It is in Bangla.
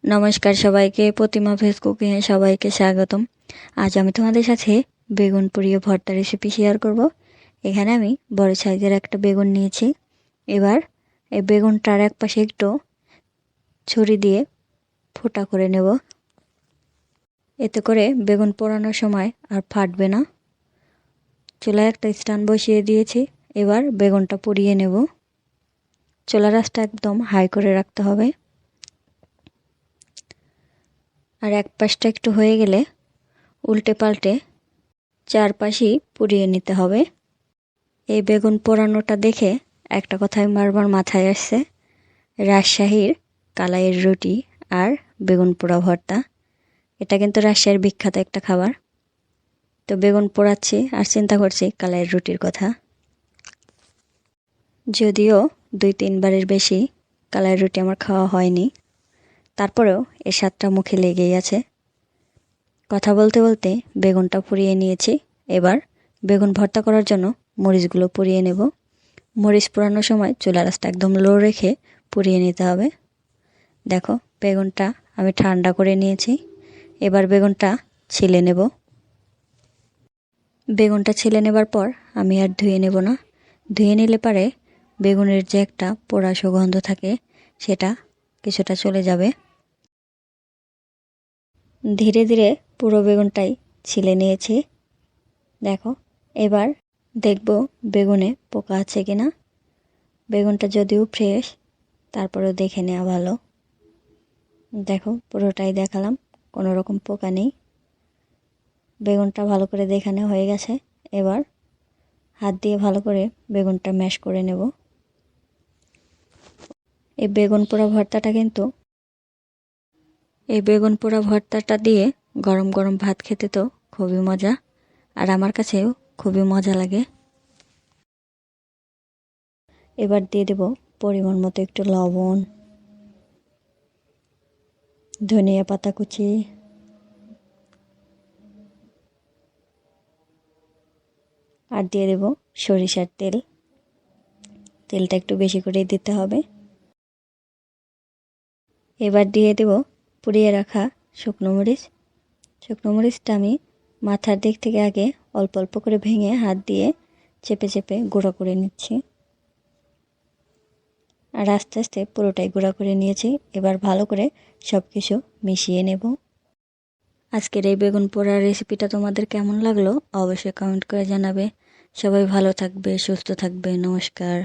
নমস্কার সবাইকে, প্রতিমা ভেজ কুকিংয়ে সবাইকে স্বাগতম। আজ আমি তোমাদের সাথে বেগুন পুড়িয়ে ভর্তা রেসিপি শেয়ার করব। এখানে আমি বড় সাইজের একটা বেগুন নিয়েছি। এবার এই বেগুনটার এক পাশে একটু ছুরি দিয়ে ফোঁটা করে নেব, এতে করে বেগুন পোড়ানোর সময় আর ফাটবে না। চুলায় একটা স্ট্যান্ড বসিয়ে দিয়েছি। এবার বেগুনটা পুড়িয়ে নেব। চুলার আঁচটা একদম হাই করে রাখতে হবে। আর এক পাশটা একটু হয়ে গেলে উল্টে পাল্টে চারপাশই পুড়িয়ে নিতে হবে। এই বেগুন পোড়ানোটা দেখে একটা কথাই বারবার মাথায় আসছে, রাজশাহীর কালাইয়ের রুটি আর বেগুন পোড়া ভর্তা। এটা কিন্তু রাজশাহীর বিখ্যাত একটা খাবার। তো বেগুন পোড়াচ্ছি আর চিন্তা করছি কালাইয়ের রুটির কথা। যদিও 2-3 বারের বেশি কালাইয়ের রুটি আমার খাওয়া হয়নি, তারপরেও এর স্বাদটা মুখে লেগেই আছে। কথা বলতে বলতে বেগুনটা পুড়িয়ে নিয়েছি। এবার বেগুন ভর্তা করার জন্য মরিচগুলো পুড়িয়ে নেব। মরিচ পোড়ানোর সময় চুলার আঁচটা একদম লো রেখে পুড়িয়ে নিতে হবে। দেখো, বেগুনটা আমি ঠান্ডা করে নিয়েছি। এবার বেগুনটা ছিলে নেব। বেগুনটা ছিলে নেবার পর আমি আর ধুয়ে নেব না। ধুয়ে নিলে পারে বেগুনের যে একটা পোড়া সুগন্ধ থাকে সেটা কিছুটা চলে যাবে। ধীরে ধীরে পুরো বেগুনটাই ছিলে নিয়েছি। দেখো, এবার দেখব বেগুনে পোকা আছে কিনা। বেগুনটা যদিও ফ্রেশ, তারপরেও দেখে নেওয়া ভালো। দেখো, পুরোটাই দেখালাম, কোনো রকম পোকা নেই। বেগুনটা ভালো করে দেখানো হয়ে গেছে। এবার হাত দিয়ে ভালো করে বেগুনটা ম্যাশ করে নেব। এই বেগুন পোড়া ভর্তাটা দিয়ে গরম গরম ভাত খেতে তো খুবই মজা, আর আমার কাছেও খুবই মজা লাগে। এবার দিয়ে দেব পরিমাণ মতো একটু লবণ, ধনিয়া পাতা কুচি, আর দিয়ে দেব সরিষার তেল। তেলটা একটু বেশি করে দিতে হবে। এবার দিয়ে দেব পুড়িয়ে রাখা শুকনো মরিচ। শুকনো মরিচটা আমি মাথার দিক থেকে আগে অল্প অল্প করে ভেঙে হাত দিয়ে চেপে চেপে গুঁড়ো করে নিচ্ছি, আর আস্তে আস্তে পুরোটাই গুঁড়া করে নিয়েছি। এবার ভালো করে সব কিছু মিশিয়ে নেব। আজকের এই বেগুন পোড়ার রেসিপিটা তোমাদের কেমন লাগলো অবশ্যই কমেন্ট করে জানাবে। সবাই ভালো থাকবে, সুস্থ থাকবে। নমস্কার।